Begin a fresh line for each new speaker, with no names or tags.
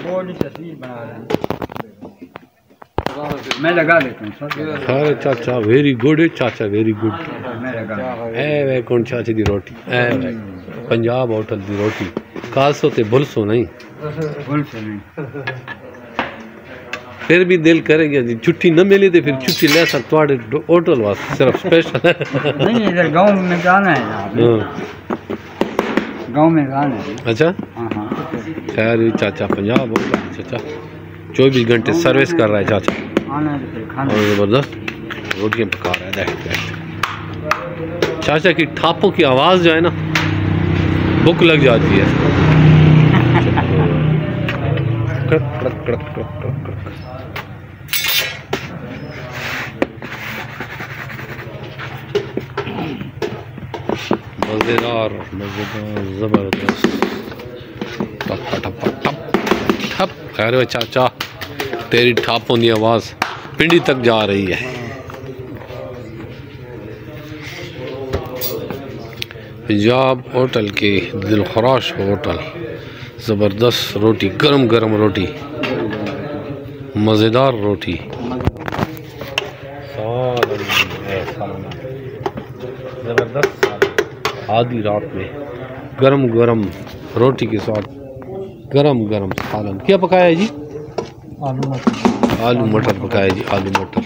थोड़ी तस्वीर बना रहे हैं, मैं लगा देता हूँ
अरे चाचा वेरी गुड चाचा वेरी गुड।
मैं लगा
ए वे कौन चाचे दी रोटी ए वे पंजाब होटल दी रोटी कासो ते बुलसो नहीं
भूल से नहीं।
फिर भी दिल करेगा जी छुट्टी न मिली तो फिर छुट्टी ले सक थोड़े होटल वास्ते सिर्फ स्पेशल
नहीं इधर गांव में जाना है ना, गांव में जाना है।
अच्छा खैर चाचा पंजाब होटल चाचा 24 घंटे सर्विस कर रहा है चाचा
आना है तो फिर खाना।
और ज़बरदस्त रोटियाँ पका रहा है देख चाचा की थापों की आवाज़ जो है ना भूख लग जाती है। क्रक क्रक क्रक क्रक क्रक क्रक। मज़ेदार मज़ेदार ज़बरदस्त टप टप टप टप। खैर वे चाचा तेरी ठापों की आवाज़ पिंडी तक जा रही है। पंजाब होटल की दिलखराश होटल ज़बरदस्त रोटी गरम गरम रोटी मज़ेदार रोटी ज़बरदस्त आधी रात में गरम गरम रोटी के साथ गरम गरम सालन। क्या पकाया है जी? आलू मटर पकाया जी, आलू मटर।